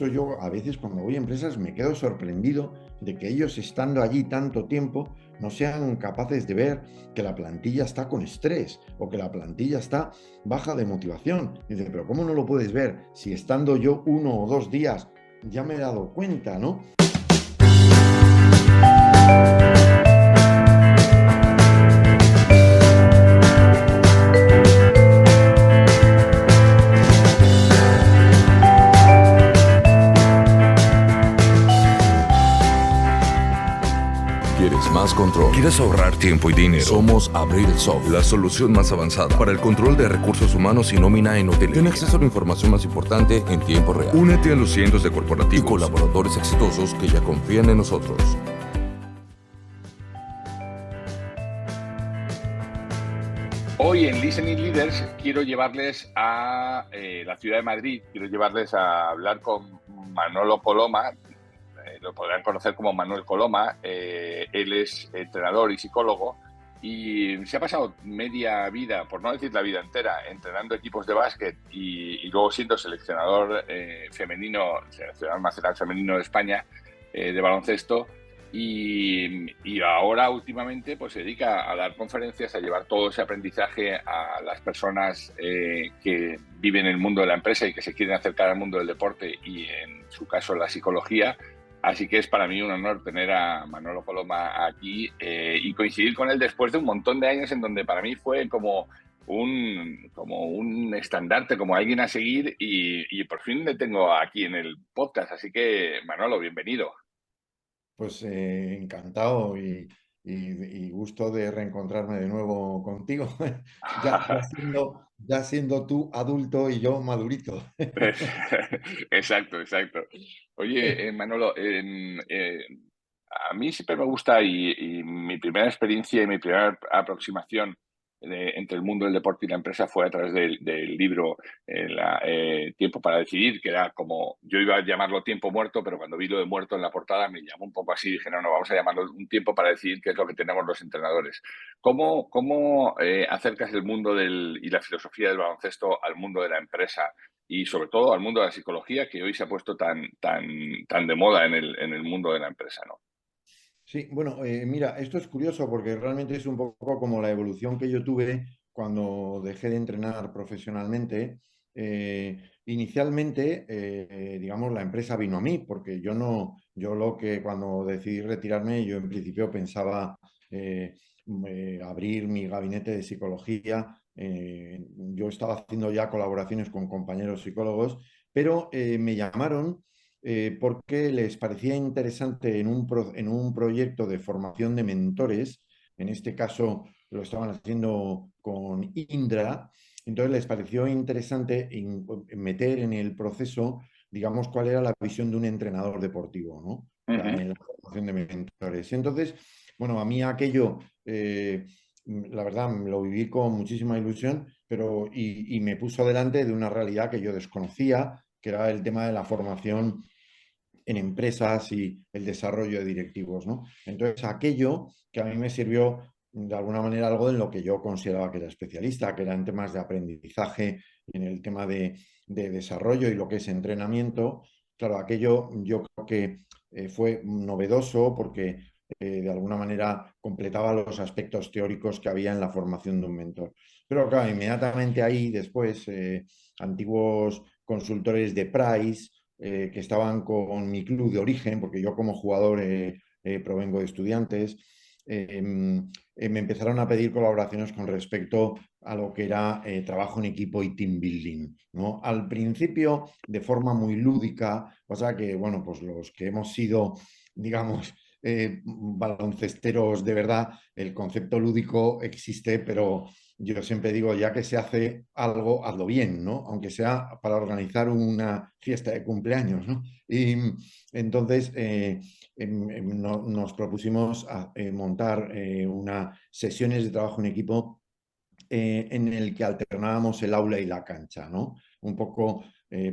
yo a veces cuando voy a empresas me quedo sorprendido de que ellos estando allí tanto tiempo no sean capaces de ver que la plantilla está con estrés o que la plantilla está baja de motivación. Dice, pero ¿cómo no lo puedes ver si estando yo 1 o 2 días ya me he dado cuenta, ¿no? ¿Quieres más control? ¿Quieres ahorrar tiempo y dinero? Somos Abril Soft, la solución más avanzada para el control de recursos humanos y nómina en hoteles. Ten acceso a la información más importante en tiempo real. Únete a los cientos de corporativos y colaboradores exitosos que ya confían en nosotros. Hoy en Listening Leaders quiero llevarles a la ciudad de Madrid, quiero llevarles a hablar con Manolo Coloma, lo podrán conocer como Manuel Coloma. Él es entrenador y psicólogo y se ha pasado media vida, por no decir la vida entera, entrenando equipos de básquet y luego siendo seleccionador seleccionador nacional femenino de España de baloncesto. Y ahora últimamente pues se dedica a dar conferencias, a llevar todo ese aprendizaje a las personas que viven en el mundo de la empresa y que se quieren acercar al mundo del deporte y en su caso la psicología. Así que es para mí un honor tener a Manolo Coloma aquí y coincidir con él después de un montón de años en donde para mí fue como un estandarte, como alguien a seguir y por fin le tengo aquí en el podcast. Así que Manolo, bienvenido. Pues encantado y gusto de reencontrarme de nuevo contigo, ya siendo tú adulto y yo madurito. Exacto, exacto. Oye, Manolo, a mí siempre me gusta y mi primera experiencia y mi primera aproximación entre el mundo del deporte y la empresa fue a través del libro Tiempo para Decidir, que era como, yo iba a llamarlo Tiempo Muerto, pero cuando vi lo de muerto en la portada me llamó un poco así, dije, no, vamos a llamarlo un tiempo para decidir, que es lo que tenemos los entrenadores. ¿Cómo acercas el mundo y la filosofía del baloncesto al mundo de la empresa? Y sobre todo al mundo de la psicología, que hoy se ha puesto tan de moda en el mundo de la empresa, ¿no? Sí, bueno, mira, esto es curioso porque realmente es un poco como la evolución que yo tuve cuando dejé de entrenar profesionalmente. Inicialmente, digamos, la empresa vino a mí porque yo lo que cuando decidí retirarme, yo en principio pensaba eh, abrir mi gabinete de psicología. Yo estaba haciendo ya colaboraciones con compañeros psicólogos, pero me llamaron porque les parecía interesante en un proyecto de formación de mentores. En este caso lo estaban haciendo con Indra. Entonces les pareció interesante meter en el proceso, digamos, cuál era la visión de un entrenador deportivo, ¿no? O sea, Ujú. en la formación de mentores. Entonces, bueno, a mí aquello, la verdad, lo viví con muchísima ilusión, y me puso delante de una realidad que yo desconocía, que era el tema de la formación en empresas y el desarrollo de directivos, ¿no? Entonces, aquello que a mí me sirvió de alguna manera algo en lo que yo consideraba que era especialista, que era en temas de aprendizaje, en el tema de desarrollo y lo que es entrenamiento. Claro, aquello yo creo que fue novedoso porque de alguna manera completaba los aspectos teóricos que había en la formación de un mentor. Pero claro, inmediatamente ahí después antiguos consultores de Price que estaban con mi club de origen, porque yo como jugador provengo de Estudiantes, me empezaron a pedir colaboraciones con respecto a lo que era trabajo en equipo y team building, ¿no? Al principio de forma muy lúdica, o sea que, bueno, pues los que hemos sido, digamos, baloncesteros de verdad, el concepto lúdico existe, pero yo siempre digo, ya que se hace algo, hazlo bien, ¿no? Aunque sea para organizar una fiesta de cumpleaños, ¿no? Y entonces nos propusimos montar unas sesiones de trabajo en equipo en el que alternábamos el aula y la cancha, ¿no? Un poco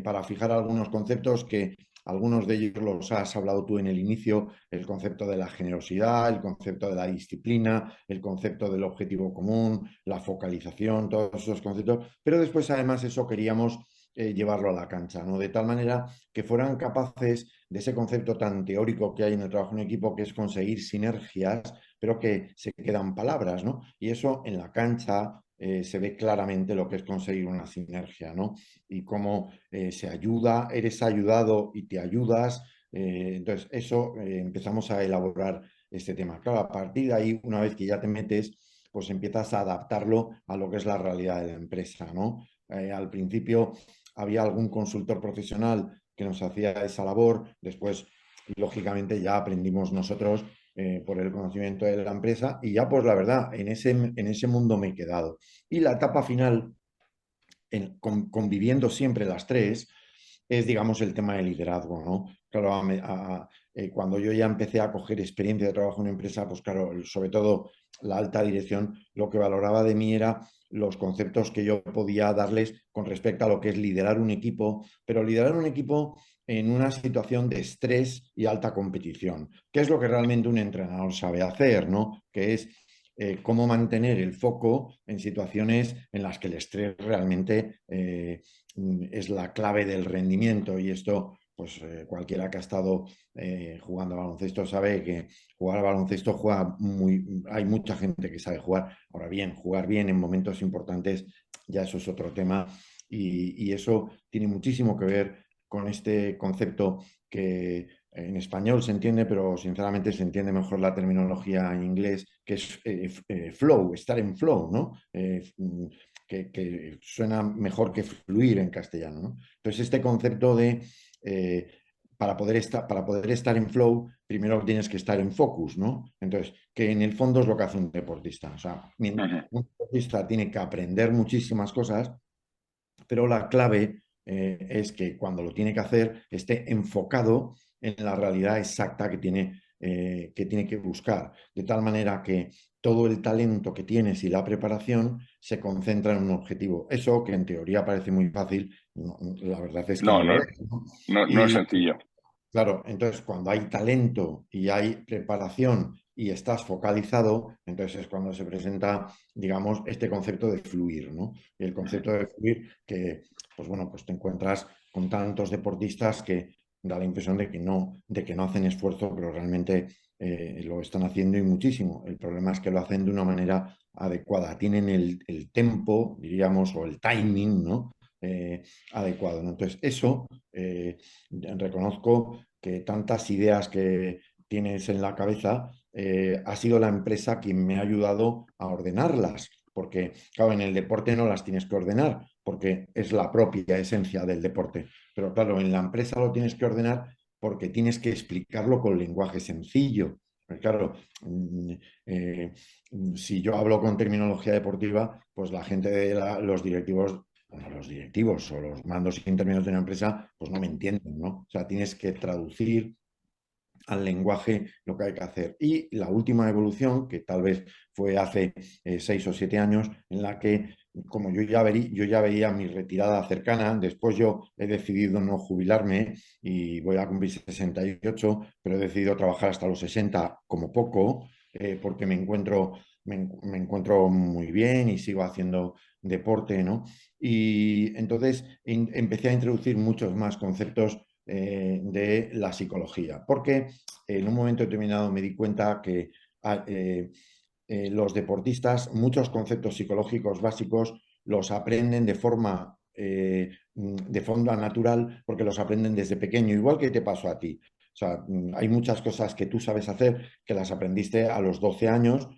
para fijar algunos conceptos que algunos de ellos los has hablado tú en el inicio, el concepto de la generosidad, el concepto de la disciplina, el concepto del objetivo común, la focalización, todos esos conceptos, pero después además eso queríamos llevarlo a la cancha, ¿no? De tal manera que fueran capaces de ese concepto tan teórico que hay en el trabajo en equipo, que es conseguir sinergias, pero que se quedan palabras, ¿no? Y eso en la cancha se ve claramente lo que es conseguir una sinergia, ¿no? Y cómo se ayuda, eres ayudado y te ayudas. Entonces, eso empezamos a elaborar este tema. Claro, a partir de ahí, una vez que ya te metes, pues empiezas a adaptarlo a lo que es la realidad de la empresa, ¿no? Al principio había algún consultor profesional que nos hacía esa labor, después, lógicamente, ya aprendimos nosotros por el conocimiento de la empresa y ya, pues la verdad, en ese mundo me he quedado. Y la etapa final, conviviendo siempre las tres, es, digamos, el tema del liderazgo, ¿no? Claro, cuando yo ya empecé a coger experiencia de trabajo en una empresa, pues claro, sobre todo la alta dirección, lo que valoraba de mí era los conceptos que yo podía darles con respecto a lo que es liderar un equipo, pero liderar un equipo en una situación de estrés y alta competición, que es lo que realmente un entrenador sabe hacer, ¿no? Que es cómo mantener el foco en situaciones en las que el estrés realmente es la clave del rendimiento. Y esto, pues cualquiera que ha estado jugando a baloncesto sabe que jugar a baloncesto hay mucha gente que sabe jugar. Ahora bien, jugar bien en momentos importantes, ya eso es otro tema. Y eso tiene muchísimo que ver con este concepto que en español se entiende, pero sinceramente se entiende mejor la terminología en inglés, que es flow, estar en flow, ¿no? Que suena mejor que fluir en castellano, ¿no? Entonces, este concepto de para poder estar en flow, primero tienes que estar en focus, ¿no? Entonces, que en el fondo es lo que hace un deportista. O sea, un deportista tiene que aprender muchísimas cosas, pero la clave es que cuando lo tiene que hacer esté enfocado en la realidad exacta que tiene que buscar, de tal manera que todo el talento que tienes y la preparación se concentra en un objetivo. Eso, que en teoría parece muy fácil, la verdad es que No, no lo no, es, ¿no? no es Y sencillo. claro, entonces cuando hay talento y hay preparación y estás focalizado, entonces es cuando se presenta, digamos, este concepto de fluir, ¿no? Y el concepto de fluir que, pues bueno, pues te encuentras con tantos deportistas que da la impresión de que no hacen esfuerzo, pero realmente lo están haciendo y muchísimo. El problema es que lo hacen de una manera adecuada, tienen el tempo, diríamos, o el timing, ¿no? Adecuado, ¿no? Entonces, eso reconozco que tantas ideas que tienes en la cabeza, ha sido la empresa quien me ha ayudado a ordenarlas, porque, claro, en el deporte no las tienes que ordenar, porque es la propia esencia del deporte, pero claro, en la empresa lo tienes que ordenar porque tienes que explicarlo con lenguaje sencillo. Pues claro, eh, si yo hablo con terminología deportiva, pues la gente de los directivos, bueno, los directivos o los mandos intermedios de una empresa, pues no me entienden, ¿no? O sea, tienes que traducir al lenguaje lo que hay que hacer. Y la última evolución, que tal vez fue hace 6 o 7 años, en la que, como yo ya veía mi retirada cercana, después yo he decidido no jubilarme y voy a cumplir 68, pero he decidido trabajar hasta los 60 como poco, porque me encuentro muy bien y sigo haciendo deporte, ¿no? Y entonces empecé a introducir muchos más conceptos de la psicología, porque en un momento determinado me di cuenta que los deportistas muchos conceptos psicológicos básicos los aprenden de forma natural porque los aprenden desde pequeño, igual que te pasó a ti. O sea, hay muchas cosas que tú sabes hacer que las aprendiste a los 12 años,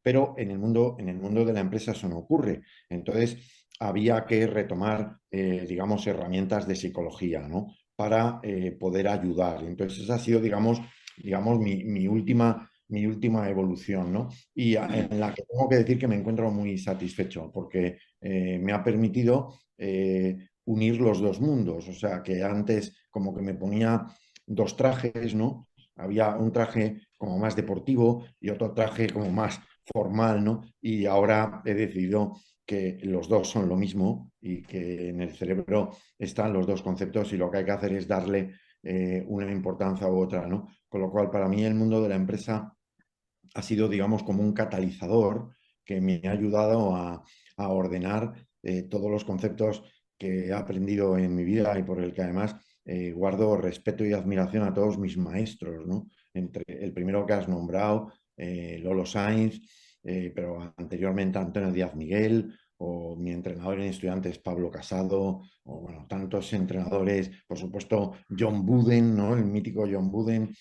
pero en el mundo de la empresa eso no ocurre. Entonces, había que retomar, digamos, herramientas de psicología, ¿no? Para poder ayudar. Entonces, esa ha sido, digamos mi última evolución, ¿no? Y en la que tengo que decir que me encuentro muy satisfecho porque me ha permitido unir los dos mundos. O sea, que antes como que me ponía dos trajes, ¿no? Había un traje como más deportivo y otro traje como más formal, ¿no? Y ahora he decidido que los dos son lo mismo y que en el cerebro están los dos conceptos y lo que hay que hacer es darle una importancia u otra, ¿no? Con lo cual, para mí el mundo de la empresa ha sido, digamos, como un catalizador que me ha ayudado a ordenar todos los conceptos que he aprendido en mi vida y por el que además guardo respeto y admiración a todos mis maestros, ¿no? Entre el primero que has nombrado, Lolo Sainz, pero anteriormente Antonio Díaz Miguel, o mi entrenador en estudiantes Pablo Casado, o bueno, tantos entrenadores, por supuesto John Wooden, ¿no? El mítico John Wooden,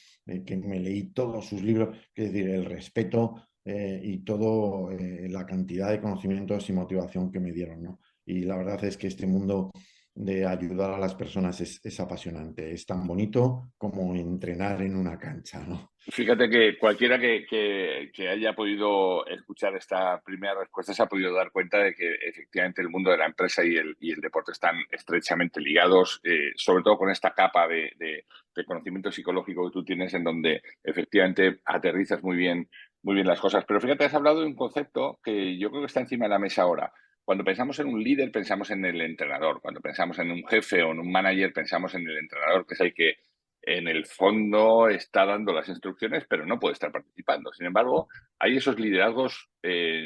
que me leí todos sus libros, es decir, el respeto y todo la cantidad de conocimientos y motivación que me dieron, ¿no? Y la verdad es que este mundo de ayudar a las personas es apasionante, es tan bonito como entrenar en una cancha, ¿no? Fíjate que cualquiera que haya podido escuchar esta primera respuesta se ha podido dar cuenta de que efectivamente el mundo de la empresa y el deporte están estrechamente ligados, sobre todo con esta capa de conocimiento psicológico que tú tienes, en donde efectivamente aterrizas muy bien las cosas. Pero fíjate, has hablado de un concepto que yo creo que está encima de la mesa ahora. Cuando pensamos en un líder, pensamos en el entrenador. Cuando pensamos en un jefe o en un manager, pensamos en el entrenador, que es el que en el fondo está dando las instrucciones, pero no puede estar participando. Sin embargo, hay esos liderazgos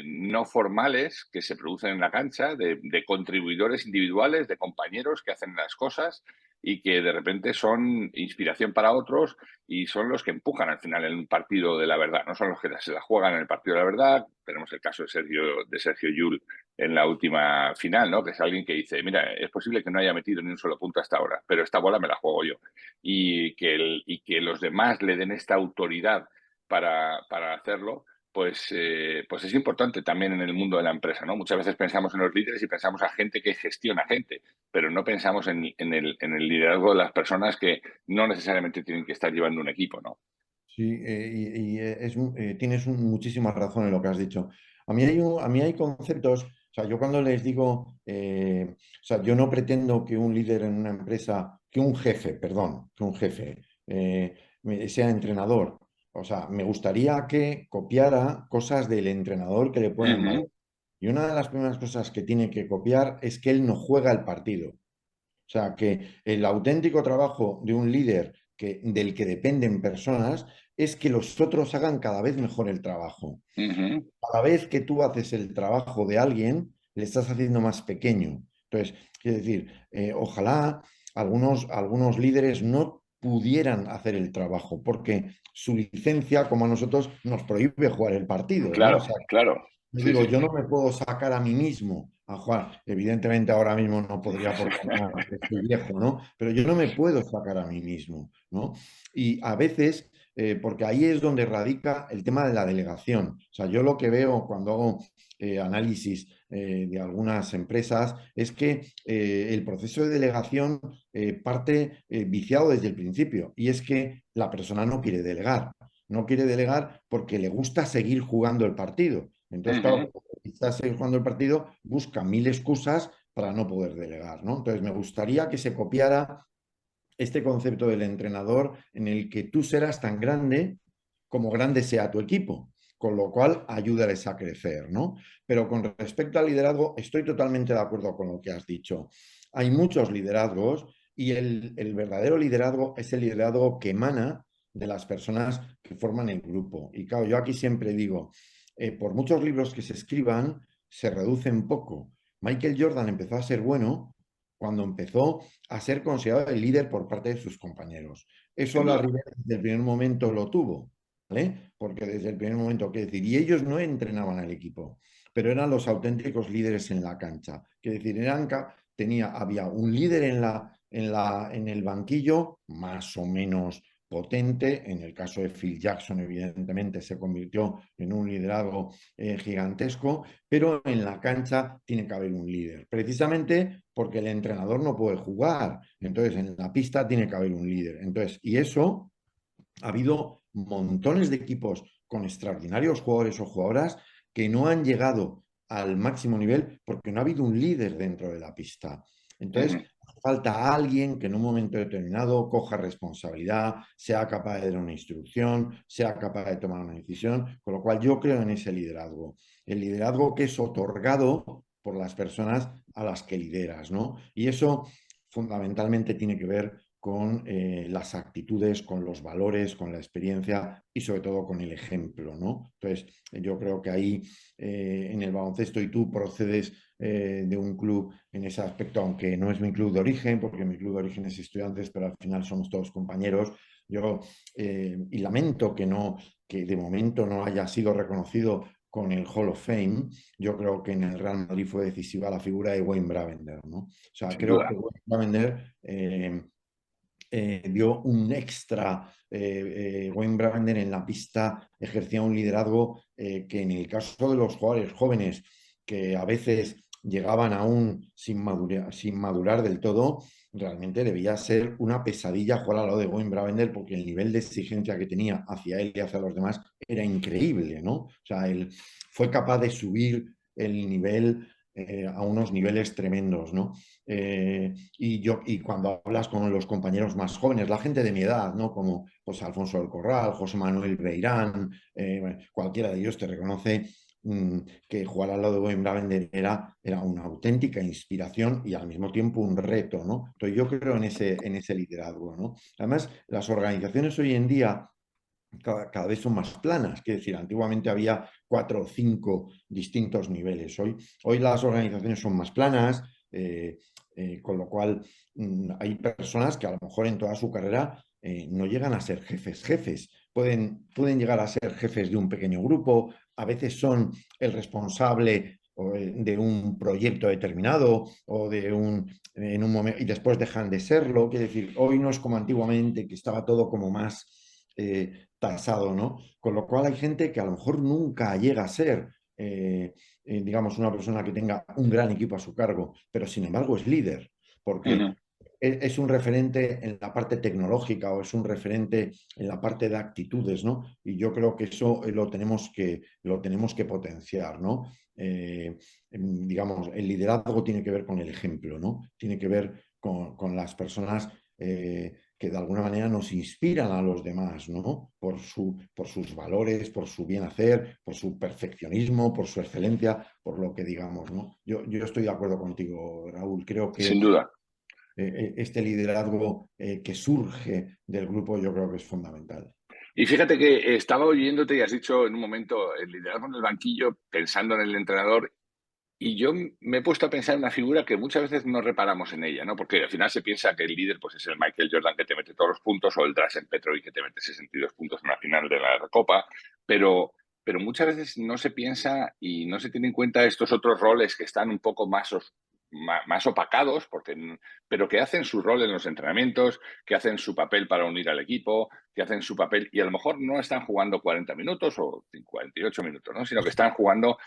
no formales que se producen en la cancha, de contribuidores individuales, de compañeros que hacen las cosas y que de repente son inspiración para otros y son los que empujan al final en un partido de la verdad. No son los que se la juegan en el partido de la verdad. Tenemos el caso de Sergio Llull en la última final, ¿no? Que es alguien que dice, mira, es posible que no haya metido ni un solo punto hasta ahora, pero esta bola me la juego yo. Y que los demás le den esta autoridad para hacerlo, pues es importante también en el mundo de la empresa, ¿no? Muchas veces pensamos en los líderes y pensamos a gente que gestiona gente, pero no pensamos en el liderazgo de las personas que no necesariamente tienen que estar llevando un equipo, ¿no? Sí, tienes muchísima razón en lo que has dicho. A mí hay conceptos, o sea, yo cuando les digo, o sea, yo no pretendo que un líder en una empresa, que un jefe, perdón, que un jefe sea entrenador. O sea, me gustaría que copiara cosas del entrenador que le puedan valer. Ujú, Y una de las primeras cosas que tiene que copiar es que él no juega el partido. O sea, que el auténtico trabajo de un líder del que dependen personas es que los otros hagan cada vez mejor el trabajo. ujú. Cada vez que tú haces el trabajo de alguien, le estás haciendo más pequeño. Entonces, quiero decir, ojalá algunos líderes no pudieran hacer el trabajo, porque su licencia, como a nosotros, nos prohíbe jugar el partido, ¿no? O Claro, sea, claro. yo Sí, digo, sí. yo no me puedo sacar a mí mismo a jugar. Evidentemente ahora mismo no podría porque ya estoy viejo, ¿no? Pero yo no me puedo sacar a mí mismo, ¿no? Y a veces, porque ahí es donde radica el tema de la delegación. O sea, yo lo que veo cuando hago análisis de algunas empresas es que el proceso de delegación parte viciado desde el principio. Y es que la persona no quiere delegar. No quiere delegar porque le gusta seguir jugando el partido. Entonces, claro, Ujú. está seguir jugando el partido, busca mil excusas para no poder delegar, ¿no? Entonces, me gustaría que se copiara este concepto del entrenador en el que tú serás tan grande como grande sea tu equipo, con lo cual ayúdales a crecer, ¿no? Pero con respecto al liderazgo, estoy totalmente de acuerdo con lo que has dicho. Hay muchos liderazgos y el verdadero liderazgo es el liderazgo que emana de las personas que forman el grupo. Y claro, yo aquí siempre digo, por muchos libros que se escriban, se reducen poco. Michael Jordan empezó a ser bueno cuando empezó a ser considerado el líder por parte de sus compañeros. Eso Sin la duda. Ribera desde el primer momento lo tuvo, ¿vale? Porque desde el primer momento, ¿qué decir? Y ellos no entrenaban al equipo, pero eran los auténticos líderes en la cancha. Que decir, había un líder en el banquillo, más o menos potente. En el caso de Phil Jackson, evidentemente, se convirtió en un liderazgo gigantesco, pero en la cancha tiene que haber un líder, precisamente porque el entrenador no puede jugar. Entonces, en la pista tiene que haber un líder. Entonces, y eso ha habido montones de equipos con extraordinarios jugadores o jugadoras que no han llegado al máximo nivel porque no ha habido un líder dentro de la pista. Entonces, Ujú. falta alguien que en un momento determinado coja responsabilidad, sea capaz de dar una instrucción, sea capaz de tomar una decisión, con lo cual yo creo en ese liderazgo. El liderazgo que es otorgado por las personas a las que lideras, ¿no? Y eso fundamentalmente tiene que ver con las actitudes, con los valores, con la experiencia y sobre todo con el ejemplo, ¿no? Entonces, yo creo que ahí en el baloncesto, y tú procedes de un club en ese aspecto, aunque no es mi club de origen, porque mi club de origen es Estudiantes, pero al final somos todos compañeros. Yo y lamento que de momento no haya sido reconocido con el Hall of Fame. Yo creo que en el Real Madrid fue decisiva la figura de Wayne Bravender, ¿no? O sea, sin creo que duda. Wayne Bravender dio un extra. Wayne Bravender en la pista ejercía un liderazgo que en el caso de los jugadores jóvenes que a veces llegaban aún sin madurar del todo, realmente debía ser una pesadilla jugar al lado de Wayne Bravender porque el nivel de exigencia que tenía hacia él y hacia los demás era increíble, ¿no? O sea, él fue capaz de subir el nivel a unos niveles tremendos, ¿no? Y cuando hablas con los compañeros más jóvenes, la gente de mi edad, ¿no? Como pues, Alfonso del Corral, José Manuel Beirán, cualquiera de ellos te reconoce que jugar al lado de Wayne Bravender era una auténtica inspiración y al mismo tiempo un reto, ¿no? Entonces yo creo en ese liderazgo, ¿no? Además, las organizaciones hoy en día cada vez son más planas, que decir, antiguamente había 4 o 5 distintos niveles. Hoy las organizaciones son más planas, con lo cual hay personas que a lo mejor en toda su carrera no llegan a ser jefes. Pueden llegar a ser jefes de un pequeño grupo, a veces son el responsable de un proyecto determinado o en un momento y después dejan de serlo. Quiere decir, hoy no es como antiguamente, que estaba todo como más tasado, ¿no? Con lo cual hay gente que a lo mejor nunca llega a ser, digamos, una persona que tenga un gran equipo a su cargo, pero sin embargo es líder, porque Ujú. es un referente en la parte tecnológica o es un referente en la parte de actitudes, ¿no? Y yo creo que eso lo tenemos que potenciar, ¿no? Digamos, el liderazgo tiene que ver con el ejemplo, ¿no? Tiene que ver con las personas que de alguna manera nos inspiran a los demás, ¿no? Por sus valores, por su bien hacer, por su perfeccionismo, por su excelencia, por lo que digamos, ¿no? Yo estoy de acuerdo contigo, Raúl. Creo que Sin duda. este liderazgo que surge del grupo yo creo que es fundamental. Y fíjate que estaba oyéndote y has dicho en un momento el liderazgo en el banquillo, pensando en el entrenador, y yo me he puesto a pensar en una figura que muchas veces no reparamos en ella, ¿no? Porque al final se piensa que el líder pues, es el Michael Jordan que te mete todos los puntos o el Drazen Petrovic que te mete 62 puntos en la final de la Copa, pero muchas veces no se piensa y no se tiene en cuenta estos otros roles que están un poco más opacados, pero que hacen su rol en los entrenamientos, que hacen su papel para unir al equipo, que hacen su papel y a lo mejor no están jugando 40 minutos o 48 minutos, ¿no? Sino que están jugando,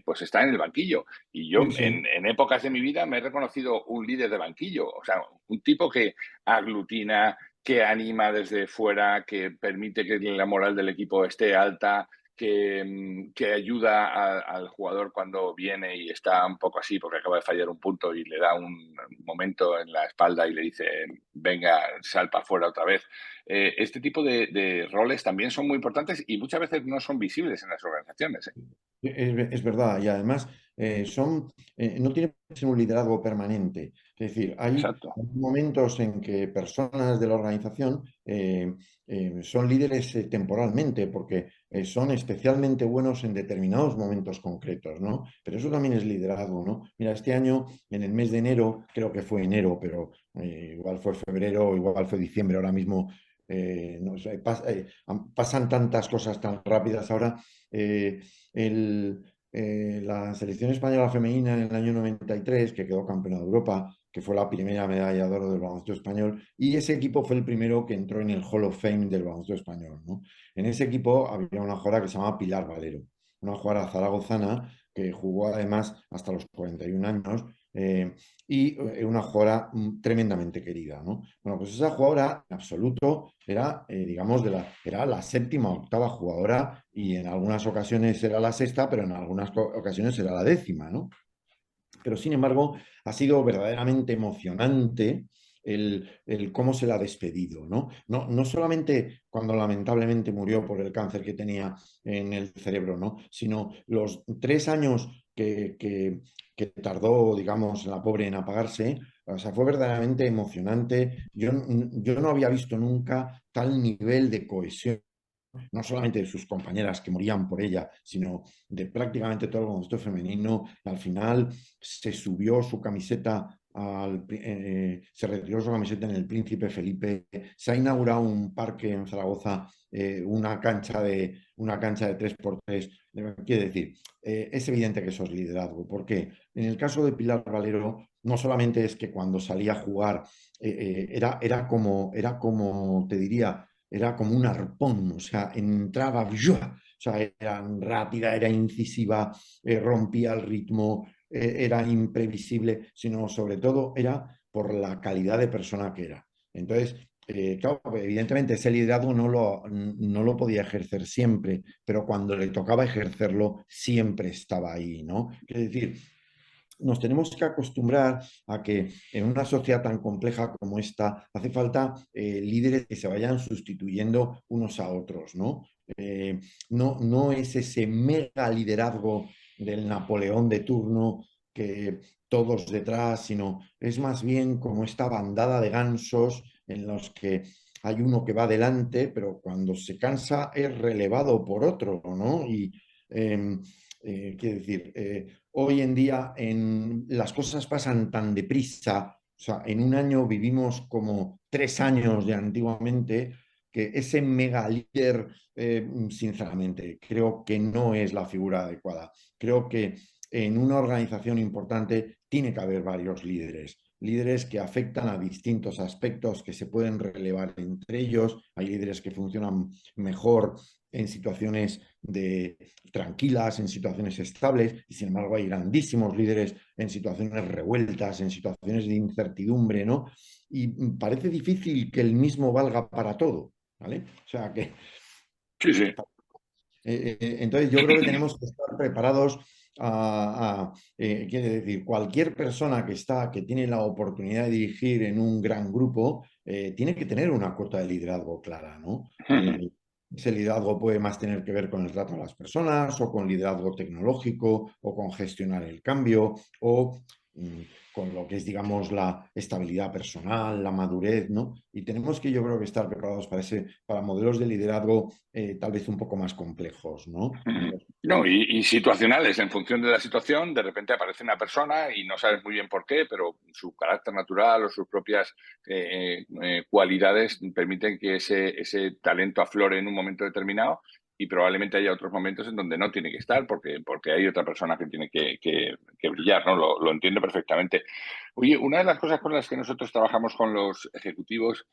pues está en el banquillo. Y yo Sí, sí. en épocas de mi vida me he reconocido un líder de banquillo, o sea, un tipo que aglutina, que anima desde fuera, que permite que la moral del equipo esté alta, que ayuda al jugador cuando viene y está un poco así porque acaba de fallar un punto y le da un momento en la espalda y le dice, venga, sal para afuera otra vez. Este tipo de roles también son muy importantes y muchas veces no son visibles en las organizaciones, ¿eh? Es verdad, y además no tiene que ser un liderazgo permanente. Es decir, hay Exacto. momentos en que personas de la organización son líderes temporalmente, porque son especialmente buenos en determinados momentos concretos, ¿no? Pero eso también es liderazgo, ¿no? Mira, este año, en el mes de enero, creo que fue enero, pero igual fue febrero, igual fue diciembre, ahora mismo. No sé, pasan tantas cosas tan rápidas ahora. eh, la selección española femenina en el año 93, que quedó campeona de Europa, que fue la primera medalla de oro del baloncesto español, y ese equipo fue el primero que entró en el Hall of Fame del baloncesto español, ¿no? En ese equipo había una jugadora que se llamaba Pilar Valero, una jugadora zaragozana que jugó además hasta los 41 años y una jugadora tremendamente querida, ¿no? Bueno, pues esa jugadora en absoluto era, digamos, era la séptima o octava jugadora y en algunas ocasiones era la sexta, pero en algunas ocasiones era la décima, ¿no? Pero sin embargo, ha sido verdaderamente emocionante el cómo se la ha despedido, ¿no? No solamente cuando lamentablemente murió por el cáncer que tenía en el cerebro, ¿no? Sino los 3 años que tardó, digamos, la pobre en apagarse, O sea, fue verdaderamente emocionante. Yo no había visto nunca tal nivel de cohesión, no solamente de sus compañeras que morían por ella, sino de prácticamente todo el baloncesto femenino. Al final se subió su camiseta, se retiró su camiseta en el Príncipe Felipe, se ha inaugurado un parque en Zaragoza, una cancha de 3x3. Quiere decir, es evidente que eso es liderazgo, porque en el caso de Pilar Valero, no solamente es que cuando salía a jugar era como, te diría, era como un arpón, o sea, entraba, ¡yua! O sea, era rápida, era incisiva, rompía el ritmo, era imprevisible, sino sobre todo era por la calidad de persona que era. Entonces, claro, evidentemente ese liderazgo no lo podía ejercer siempre, pero cuando le tocaba ejercerlo, siempre estaba ahí, ¿no? Es decir, nos tenemos que acostumbrar a que en una sociedad tan compleja como esta hace falta líderes que se vayan sustituyendo unos a otros, ¿no? No es ese mega liderazgo del Napoleón de turno que todos detrás, sino es más bien como esta bandada de gansos en los que hay uno que va adelante, pero cuando se cansa es relevado por otro, ¿no? Y quiero decir, hoy en día las cosas pasan tan deprisa, o sea, en un año vivimos como 3 años de antiguamente, que ese mega líder, sinceramente, creo que no es la figura adecuada. Creo que en una organización importante tiene que haber varios líderes. Líderes que afectan a distintos aspectos que se pueden relevar entre ellos. Hay líderes que funcionan mejor en situaciones tranquilas, en situaciones estables, y sin embargo hay grandísimos líderes en situaciones revueltas, en situaciones de incertidumbre, ¿no? Y parece difícil que el mismo valga para todo, ¿vale? O sea que Sí, sí. entonces yo creo que tenemos que estar preparados quiere decir, cualquier persona que tiene la oportunidad de dirigir en un gran grupo, tiene que tener una cuota de liderazgo clara, ¿no? Ese liderazgo puede más tener que ver con el trato a las personas, o con liderazgo tecnológico, o con gestionar el cambio, o mm, con lo que es, digamos, la estabilidad personal, la madurez, ¿no? Y tenemos que, yo creo que estar preparados para modelos de liderazgo tal vez un poco más complejos, ¿no? No, y situacionales, en función de la situación, de repente aparece una persona y no sabes muy bien por qué, pero su carácter natural o sus propias cualidades permiten que ese talento aflore en un momento determinado, y probablemente haya otros momentos en donde no tiene que estar porque hay otra persona que tiene que brillar, ¿no? Lo entiendo perfectamente. Oye, una de las cosas con las que nosotros trabajamos con los ejecutivos,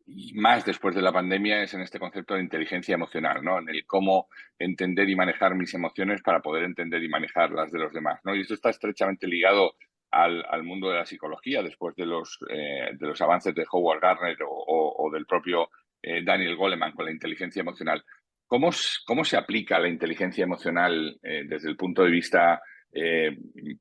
y más después de la pandemia, es en este concepto de inteligencia emocional, ¿no? En el cómo entender y manejar mis emociones para poder entender y manejar las de los demás, ¿no? Y esto está estrechamente ligado al mundo de la psicología, después de los avances de Howard Gardner o del propio Daniel Goleman con la inteligencia emocional. ¿Cómo se aplica la inteligencia emocional desde el punto de vista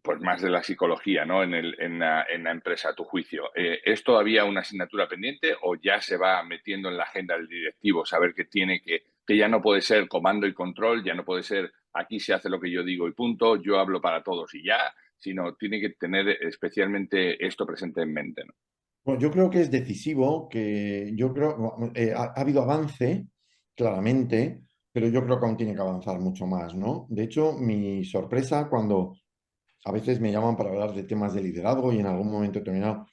pues más de la psicología, ¿no? En la empresa, a tu juicio? ¿Es todavía una asignatura pendiente o ya se va metiendo en la agenda del directivo saber que ya no puede ser comando y control, ya no puede ser aquí se hace lo que yo digo y punto, yo hablo para todos y ya, sino tiene que tener especialmente esto presente en mente, ¿no? Bueno, yo creo que es decisivo, que yo creo, ha habido avance, claramente, pero yo creo que aún tiene que avanzar mucho más, ¿no? De hecho, mi sorpresa cuando a veces me llaman para hablar de temas de liderazgo y en algún momento determinado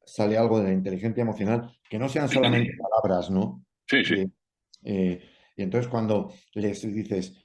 sale algo de la inteligencia emocional, que no sean solamente palabras, ¿no? Sí, sí. De, y entonces cuando les dices,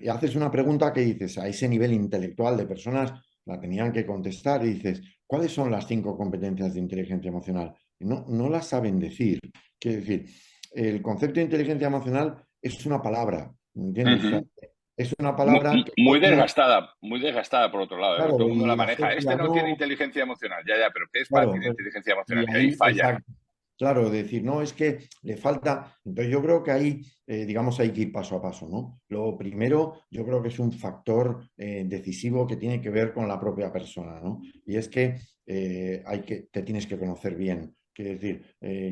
haces una pregunta que dices, a ese nivel intelectual de personas, la tenían que contestar y dices, ¿cuáles son las 5 competencias de inteligencia emocional? Y no las saben decir. Quiere decir, el concepto de inteligencia emocional es una palabra, ¿entiendes? O sea, Ujú. es una palabra que Muy desgastada por otro lado, ¿eh? Porque todo claro, el mundo la y maneja. Este asocia, no tiene no, inteligencia emocional, ya, ya, pero ¿qué es para ti claro, la inteligencia emocional? y Y ahí ahí, falla, ¿no? exacto. Claro, decir, no, es que le falta. Entonces, yo creo que ahí, digamos, hay que ir paso a paso, ¿no? Lo primero, yo creo que es un factor decisivo que tiene que ver con la propia persona, ¿no? Y es que te tienes que conocer bien. Quiere decir,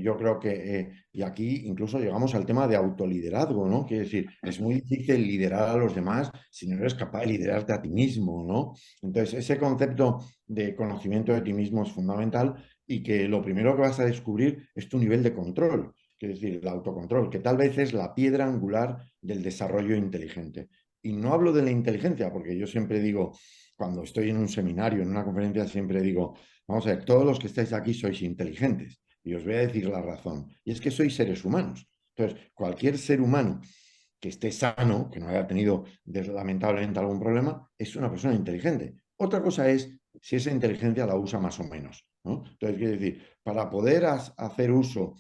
yo creo que, y aquí incluso llegamos al tema de autoliderazgo, ¿no? Quiere decir, es muy difícil liderar a los demás si no eres capaz de liderarte a ti mismo, ¿no? Entonces, ese concepto de conocimiento de ti mismo es fundamental y que lo primero que vas a descubrir es tu nivel de control, quiere decir, el autocontrol, que tal vez es la piedra angular del desarrollo inteligente. Y no hablo de la inteligencia, porque yo siempre digo, cuando estoy en un seminario, en una conferencia, siempre digo, vamos a ver, todos los que estáis aquí sois inteligentes y os voy a decir la razón. Y es que sois seres humanos. Entonces, cualquier ser humano que esté sano, que no haya tenido lamentablemente algún problema, es una persona inteligente. Otra cosa es si esa inteligencia la usa más o menos, ¿no? Entonces, quiere decir, para poder hacer uso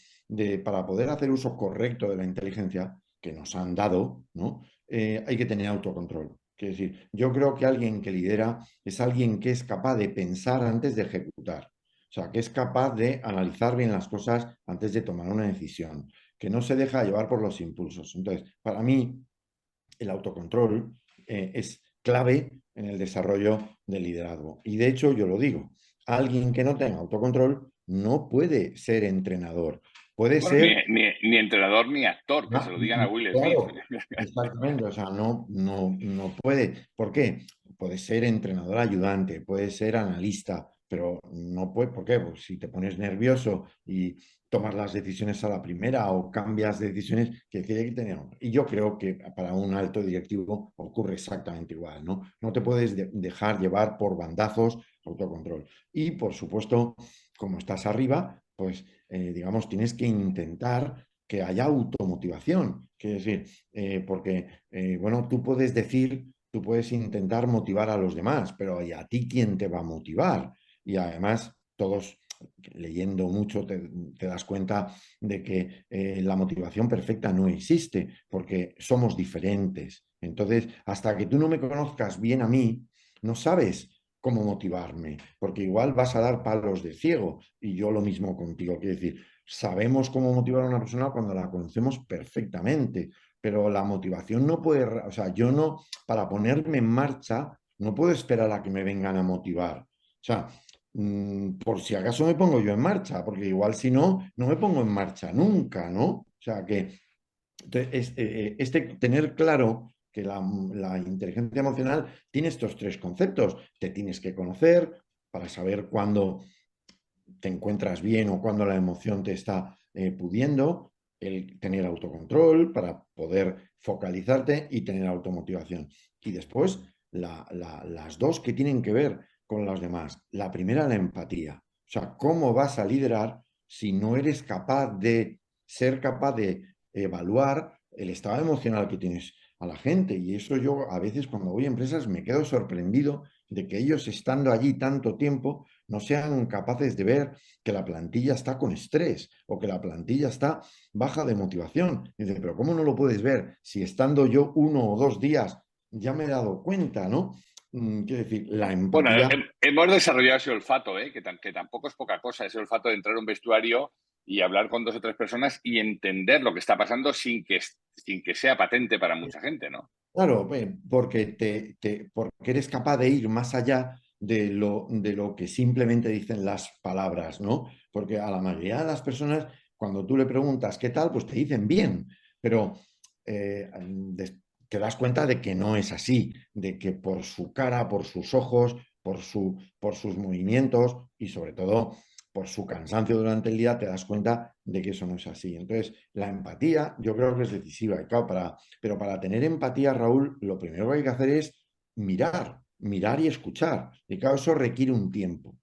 correcto de la inteligencia que nos han dado, ¿no? Hay que tener autocontrol. Quiere decir, yo creo que alguien que lidera es alguien que es capaz de pensar antes de ejecutar. O sea, que es capaz de analizar bien las cosas antes de tomar una decisión, que no se deja llevar por los impulsos. Entonces, para mí, el autocontrol es clave en el desarrollo del liderazgo. Y de hecho, yo lo digo, alguien que no tenga autocontrol no puede ser entrenador. Puede Bueno, ni, ser ni, ni entrenador ni actor, que se lo digan a Will Smith. claro, exactamente, o sea, no puede. ¿Por qué? Puede ser entrenador ayudante, puede ser analista, pero no puede. ¿Por qué? Pues si te pones nervioso y tomas las decisiones a la primera o cambias de decisiones, que tiene que tener. Y yo creo que para un alto directivo ocurre exactamente igual, ¿no? No te puedes dejar llevar por bandazos, autocontrol. Y por supuesto, como estás arriba, pues digamos, tienes que intentar que haya automotivación. Quiero decir, porque, bueno, tú puedes intentar motivar a los demás, pero ¿y a ti quién te va a motivar? Y además, todos leyendo mucho te das cuenta de que la motivación perfecta no existe, porque somos diferentes. Entonces, hasta que tú no me conozcas bien a mí, no sabes cómo motivarme, porque igual vas a dar palos de ciego y yo lo mismo contigo. Quiero decir, sabemos cómo motivar a una persona cuando la conocemos perfectamente, pero la motivación no puede, o sea, yo no, para ponerme en marcha, no puedo esperar a que me vengan a motivar. O sea, por si acaso me pongo yo en marcha, porque igual si no, no me pongo en marcha nunca, ¿no? O sea, que tener claro que la inteligencia emocional tiene estos tres conceptos. Te tienes que conocer para saber cuándo te encuentras bien o cuando la emoción te está pudiendo, el tener autocontrol para poder focalizarte y tener automotivación. Y después, las dos que tienen que ver con los demás. La primera, la empatía. O sea, ¿cómo vas a liderar si no eres capaz de evaluar el estado emocional que tienes a la gente? Y eso yo a veces cuando voy a empresas me quedo sorprendido de que ellos estando allí tanto tiempo no sean capaces de ver que la plantilla está con estrés o que la plantilla está baja de motivación. Y dice, pero ¿cómo no lo puedes ver si estando yo 1 o 2 días ya me he dado cuenta, ¿no? Quiero decir, la Bueno, empatía. hemos desarrollado ese olfato, que tampoco es poca cosa, ese olfato de entrar a un vestuario y hablar con dos o tres personas y entender lo que está pasando sin que sea patente para mucha gente, ¿no? Claro, porque, porque eres capaz de ir más allá de lo que simplemente dicen las palabras, ¿no? Porque a la mayoría de las personas, cuando tú le preguntas qué tal, pues te dicen bien, pero eh, te das cuenta de que no es así, de que por su cara, por sus ojos, por sus movimientos y sobre todo por su cansancio durante el día, te das cuenta de que eso no es así. Entonces, la empatía yo creo que es decisiva. Y claro, pero para tener empatía, Raúl, lo primero que hay que hacer es mirar y escuchar. Y claro, eso requiere un tiempo,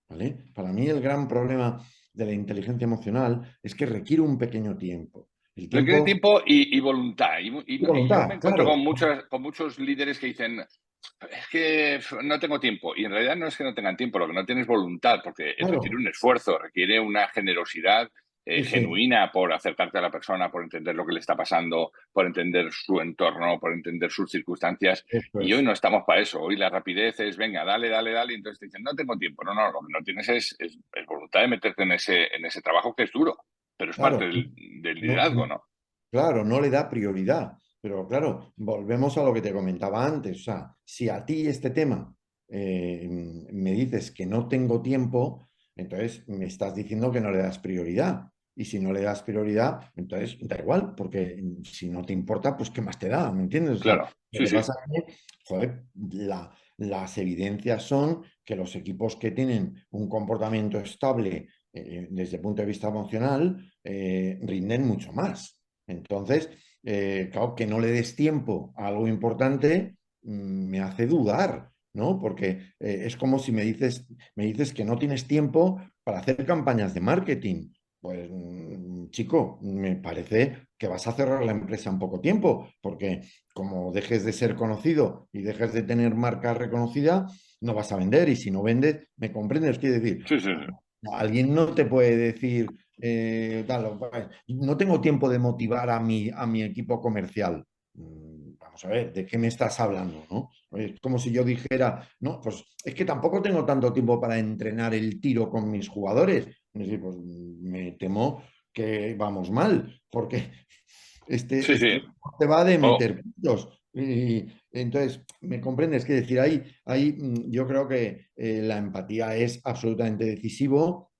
¿vale? Para mí el gran problema de la inteligencia emocional es que requiere un pequeño tiempo. El Requiere tiempo tiempo y voluntad. y Y yo me voluntad, encuentro claro, con muchos líderes que dicen, es que no tengo tiempo. Y en realidad no es que no tengan tiempo, lo que no tienes voluntad, porque requiere claro, un esfuerzo, requiere una generosidad sí, sí, genuina por acercarte a la persona, por entender lo que le está pasando, por entender su entorno, por entender sus circunstancias. eso Y hoy es. no estamos para eso. Hoy la rapidez es, venga, dale, dale, dale. Y entonces te dicen, no tengo tiempo. No, no, lo que no tienes es voluntad de meterte en ese trabajo que es duro, pero es parte Claro, del no, liderazgo, ¿no? claro, no le da prioridad. Pero claro, volvemos a lo que te comentaba antes. O sea, si a ti este tema me dices que no tengo tiempo, entonces me estás diciendo que no le das prioridad. Y si no le das prioridad, entonces da igual, porque si no te importa, pues ¿qué más te da? ¿Me entiendes? O sea, Claro, lo sí, que sí. pasa es que, joder, las evidencias son que los equipos que tienen un comportamiento estable desde el punto de vista emocional rinden mucho más. Entonces, claro, que no le des tiempo a algo importante me hace dudar, ¿no? Porque es como si me dices que no tienes tiempo para hacer campañas de marketing. Pues, chico, me parece que vas a cerrar la empresa en poco tiempo, porque como dejes de ser conocido y dejes de tener marca reconocida, no vas a vender. Y si no vendes, ¿me comprendes? Quiere decir, Sí, sí, sí. alguien no te puede decir, no tengo tiempo de motivar a mi equipo comercial. Vamos a ver, ¿de qué me estás hablando? ¿No? Es como si yo dijera, no, pues es que tampoco tengo tanto tiempo para entrenar el tiro con mis jugadores. Es decir, pues me temo que vamos mal, porque Sí, sí. este te va de Oh, meter puntos. Y entonces, ¿me comprendes? Que decir, ahí yo creo que la empatía es absolutamente decisivo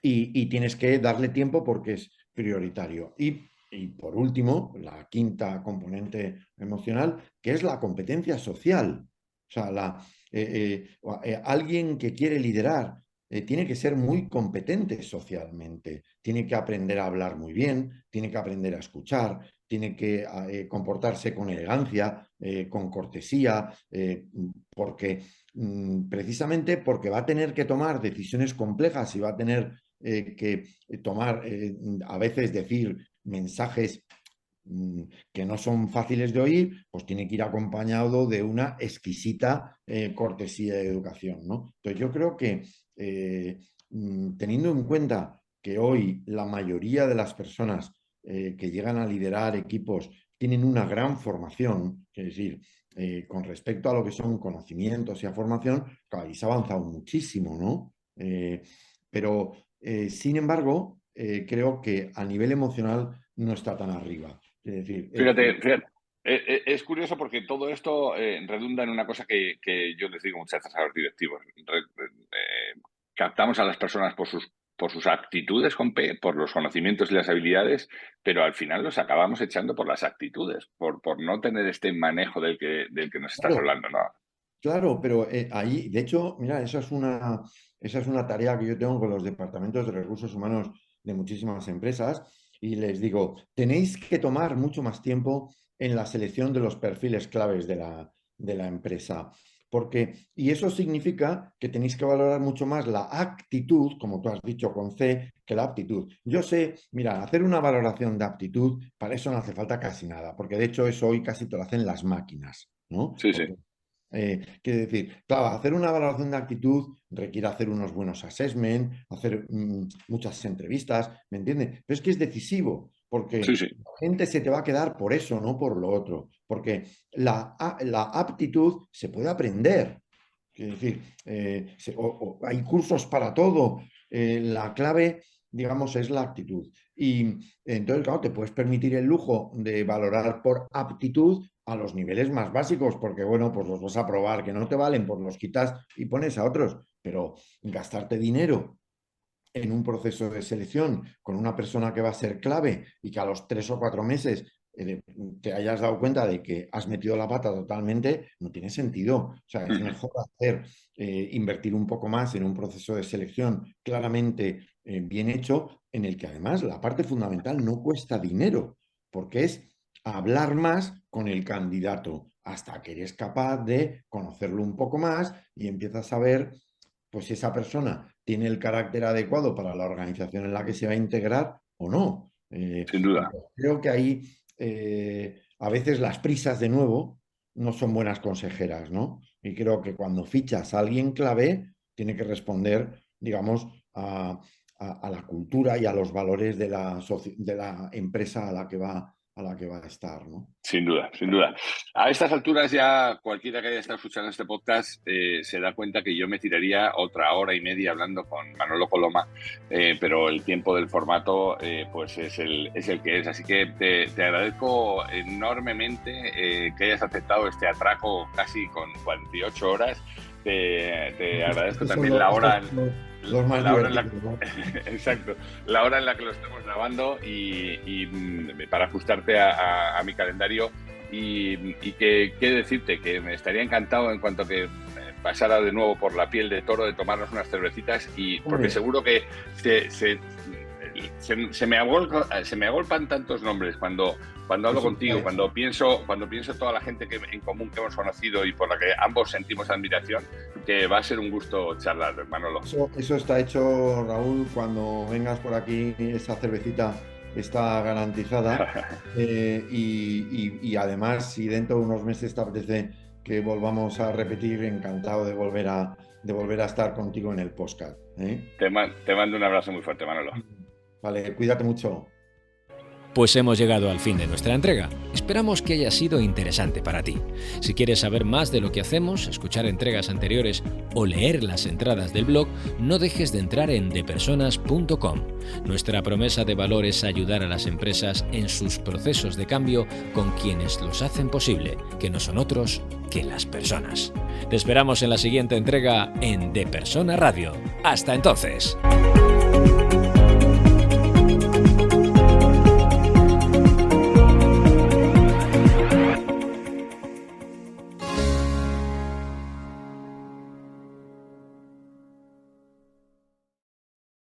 y tienes que darle tiempo porque es prioritario. Y por último, la quinta componente emocional, que es la competencia social. O sea, alguien que quiere liderar tiene que ser muy competente socialmente, tiene que aprender a hablar muy bien, tiene que aprender a escuchar, tiene que comportarse con elegancia, con cortesía, porque precisamente porque va a tener que tomar decisiones complejas y va a tener que tomar, a veces decir mensajes que no son fáciles de oír, pues tiene que ir acompañado de una exquisita cortesía y educación, ¿no? Entonces yo creo que teniendo en cuenta que hoy la mayoría de las personas que llegan a liderar equipos tienen una gran formación, es decir, con respecto a lo que son conocimientos y a formación, claro, ahí se ha avanzado muchísimo, ¿no? Pero sin embargo, creo que a nivel emocional no está tan arriba. Es decir, fíjate, fíjate. Es curioso porque todo esto redunda en una cosa que yo les digo muchas veces a los directivos. Captamos a las personas por sus aptitudes con P, por los conocimientos y las habilidades, pero al final los acabamos echando por las actitudes, por no tener este manejo del que nos estás claro, hablando, ¿no? claro, pero ahí, de hecho, mira, esa es una tarea que yo tengo con los departamentos de recursos humanos de muchísimas empresas y les digo, tenéis que tomar mucho más tiempo en la selección de los perfiles claves de la empresa. Porque, y eso significa que tenéis que valorar mucho más la actitud, como tú has dicho con C, que la aptitud. Yo sé, mira, hacer una valoración de aptitud, para eso no hace falta casi nada, porque de hecho eso hoy casi te lo hacen las máquinas, ¿no? Sí, sí. Porque quiero decir, claro, hacer una valoración de actitud requiere hacer unos buenos assessment, hacer muchas entrevistas, ¿me entiendes? Pero es que es decisivo, Sí, porque sí. la gente se te va a quedar por eso, no por lo otro, porque la aptitud se puede aprender. Es decir, hay cursos para todo. La clave, digamos, es la actitud. Y entonces, claro, te puedes permitir el lujo de valorar por aptitud a los niveles más básicos, porque bueno, pues los vas a probar, que no te valen, pues los quitas y pones a otros. Pero gastarte dinero en un proceso de selección con una persona que va a ser clave y que a los 3 o 4 meses te hayas dado cuenta de que has metido la pata totalmente, no tiene sentido. O sea, es Ujú. mejor invertir un poco más en un proceso de selección claramente bien hecho, en el que además la parte fundamental no cuesta dinero, porque es hablar más con el candidato hasta que eres capaz de conocerlo un poco más y empiezas a ver pues si esa persona tiene el carácter adecuado para la organización en la que se va a integrar o no. Sin duda. Creo que ahí a veces las prisas de nuevo no son buenas consejeras, ¿no? Y creo que cuando fichas a alguien clave, tiene que responder, digamos, a la cultura y a los valores de la empresa a la que va a estar, ¿no? Sin duda, sin duda. A estas alturas ya cualquiera que haya estado escuchando este podcast se da cuenta que yo me tiraría otra hora y media hablando con Manolo Coloma, pero el tiempo del formato pues es el que es. Así que te agradezco enormemente que hayas aceptado este atraco casi con 48 horas. Te agradezco también la hora. los más divertidos, ¿no? Exacto, la hora en la que lo estamos grabando y para ajustarte a mi calendario y que decirte que me estaría encantado en cuanto que pasara de nuevo por la piel de toro de tomarnos unas cervecitas y porque seguro que se me agolpan tantos nombres cuando hablo contigo, cuando pienso toda la gente en común que hemos conocido y por la que ambos sentimos admiración, que va a ser un gusto charlar, Manolo. Eso está hecho, Raúl. Cuando vengas por aquí, esa cervecita está garantizada. Y además, si dentro de unos meses te apetece que volvamos a repetir, encantado de volver a estar contigo en el podcast, ¿eh? Te mando un abrazo muy fuerte, Manolo. Vale, cuídate mucho. Pues hemos llegado al fin de nuestra entrega. Esperamos que haya sido interesante para ti. Si quieres saber más de lo que hacemos, escuchar entregas anteriores o leer las entradas del blog, no dejes de entrar en depersonas.com. Nuestra promesa de valor es ayudar a las empresas en sus procesos de cambio con quienes los hacen posible, que no son otros que las personas. Te esperamos en la siguiente entrega en De Persona Radio. ¡Hasta entonces!